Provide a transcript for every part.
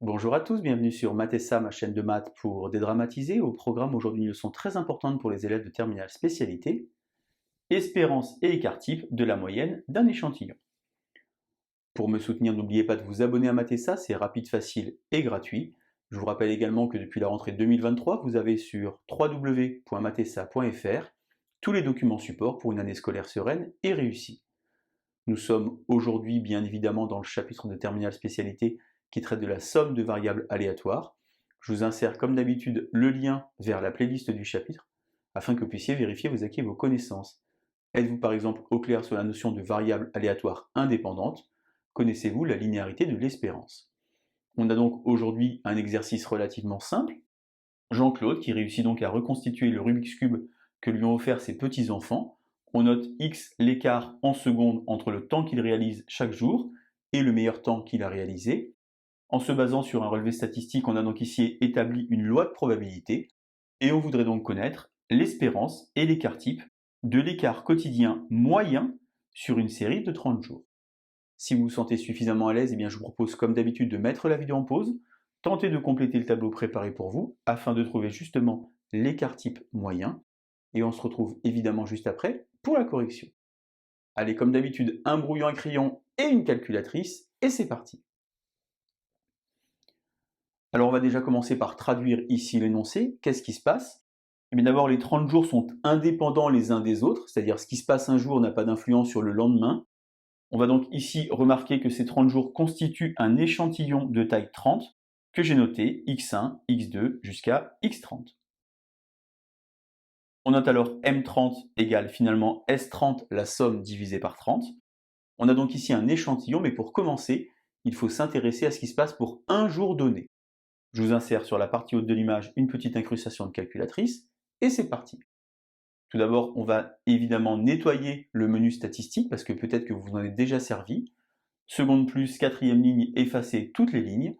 Bonjour à tous, bienvenue sur Mathessa, ma chaîne de maths pour dédramatiser. Au programme aujourd'hui une leçon très importante pour les élèves de terminale spécialité, espérance et écart type de la moyenne d'un échantillon. Pour me soutenir, n'oubliez pas de vous abonner à Mathessa, c'est rapide, facile et gratuit. Je vous rappelle également que depuis la rentrée 2023, vous avez sur www.mathessa.fr tous les documents support pour une année scolaire sereine et réussie. Nous sommes aujourd'hui bien évidemment dans le chapitre de terminale spécialité qui traite de la somme de variables aléatoires. Je vous insère comme d'habitude le lien vers la playlist du chapitre afin que vous puissiez vérifier vos acquis et vos connaissances. Êtes-vous par exemple au clair sur la notion de variable aléatoire indépendante? Connaissez-vous la linéarité de l'espérance? On a donc aujourd'hui un exercice relativement simple. Jean-Claude qui réussit donc à reconstituer le Rubik's Cube que lui ont offert ses petits-enfants. On note x l'écart en secondes entre le temps qu'il réalise chaque jour et le meilleur temps qu'il a réalisé. En se basant sur un relevé statistique, on a donc ici établi une loi de probabilité et on voudrait donc connaître l'espérance et l'écart type de l'écart quotidien moyen sur une série de 30 jours. Si vous vous sentez suffisamment à l'aise, je vous propose comme d'habitude de mettre la vidéo en pause, tenter de compléter le tableau préparé pour vous afin de trouver justement l'écart type moyen et on se retrouve évidemment juste après pour la correction. Allez, comme d'habitude, un brouillon à crayon et une calculatrice et c'est parti. Alors on va déjà commencer par traduire ici l'énoncé. Qu'est-ce qui se passe? D'abord, les 30 jours sont indépendants les uns des autres, c'est-à-dire ce qui se passe un jour n'a pas d'influence sur le lendemain. On va donc ici remarquer que ces 30 jours constituent un échantillon de taille 30 que j'ai noté x1, x2 jusqu'à x30. On note alors m30 égale finalement s30, la somme divisée par 30. On a donc ici un échantillon, mais pour commencer, il faut s'intéresser à ce qui se passe pour un jour donné. Je vous insère sur la partie haute de l'image une petite incrustation de calculatrice, et c'est parti. Tout d'abord, on va évidemment nettoyer le menu statistique, parce que peut-être que vous vous en êtes déjà servi. Seconde plus, quatrième ligne, effacer toutes les lignes.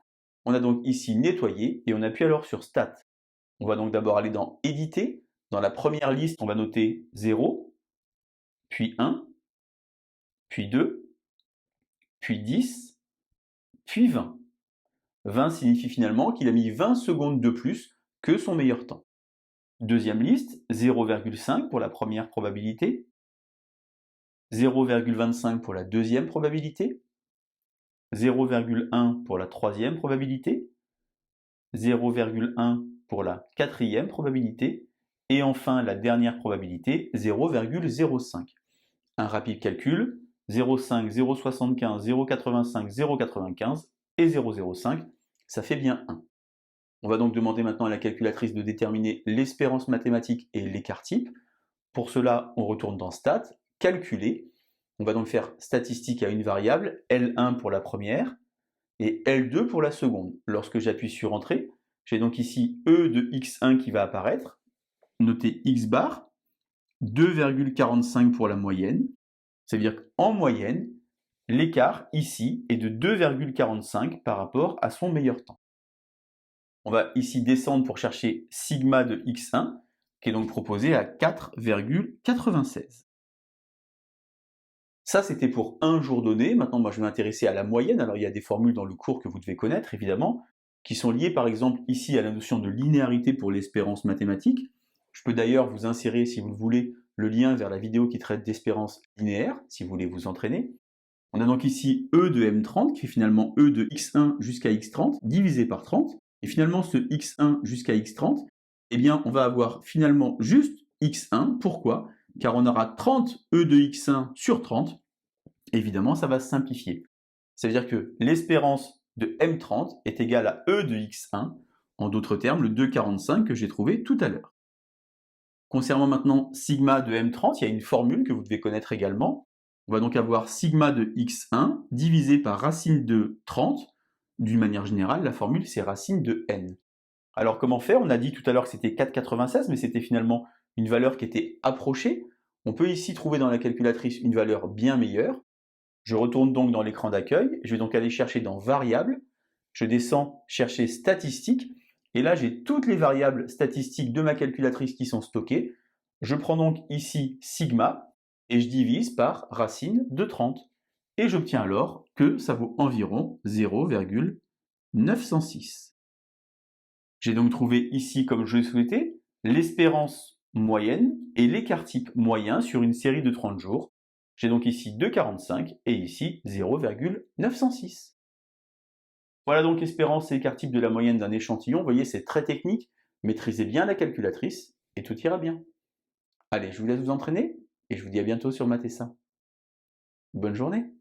On a donc ici nettoyé, et on appuie alors sur Stat. On va donc d'abord aller dans Éditer. Dans la première liste, on va noter 0, puis 1, puis 2, puis 10, puis 20. 20 signifie finalement qu'il a mis 20 secondes de plus que son meilleur temps. Deuxième liste, 0,5 pour la première probabilité, 0,25 pour la deuxième probabilité, 0,1 pour la troisième probabilité, 0,1 pour la quatrième probabilité, et enfin la dernière probabilité, 0,05. Un rapide calcul, 0,5, 0,75, 0,85, 0,95 et 0,05, ça fait bien 1. On va donc demander maintenant à la calculatrice de déterminer l'espérance mathématique et l'écart type. Pour cela, on retourne dans Stat, Calculer. On va donc faire statistique à une variable, L1 pour la première et L2 pour la seconde. Lorsque j'appuie sur Entrée, j'ai donc ici E de x1 qui va apparaître, noté x bar, 2,45 pour la moyenne. C'est-à-dire qu'en moyenne, l'écart ici est de 2,45 par rapport à son meilleur temps. On va ici descendre pour chercher sigma de x1, qui est donc proposé à 4,96. Ça, c'était pour un jour donné. Maintenant, moi, je vais m'intéresser à la moyenne. Alors, il y a des formules dans le cours que vous devez connaître, évidemment, qui sont liées, par exemple, ici à la notion de linéarité pour l'espérance mathématique. Je peux d'ailleurs vous insérer, si vous le voulez, le lien vers la vidéo qui traite d'espérance linéaire, si vous voulez vous entraîner. On a donc ici E de M30, qui est finalement E de X1 jusqu'à X30, divisé par 30. Et finalement, ce X1 jusqu'à X30, eh bien, on va avoir finalement juste X1. Pourquoi? Car on aura 30 E de X1 sur 30. Évidemment, ça va se simplifier. Ça veut dire que l'espérance de M30 est égale à E de X1, en d'autres termes, le 2,45 que j'ai trouvé tout à l'heure. Concernant maintenant sigma de M30, il y a une formule que vous devez connaître également. On va donc avoir sigma de x1 divisé par racine de 30. D'une manière générale, la formule, c'est racine de n. Alors comment faire? On a dit tout à l'heure que c'était 4,96, mais c'était finalement une valeur qui était approchée. On peut ici trouver dans la calculatrice une valeur bien meilleure. Je retourne donc dans l'écran d'accueil. Je vais donc aller chercher dans Variables. Je descends chercher Statistiques. Et là, j'ai toutes les variables statistiques de ma calculatrice qui sont stockées. Je prends donc ici sigma et je divise par racine de 30. Et j'obtiens alors que ça vaut environ 0,05. 906. J'ai donc trouvé ici, comme je le souhaitais, l'espérance moyenne et l'écart type moyen sur une série de 30 jours. J'ai donc ici 2,45 et ici 0,906. Voilà donc l'espérance et l'écart type de la moyenne d'un échantillon. Vous voyez, c'est très technique. Maîtrisez bien la calculatrice et tout ira bien. Allez, je vous laisse vous entraîner et je vous dis à bientôt sur Math Bonne journée.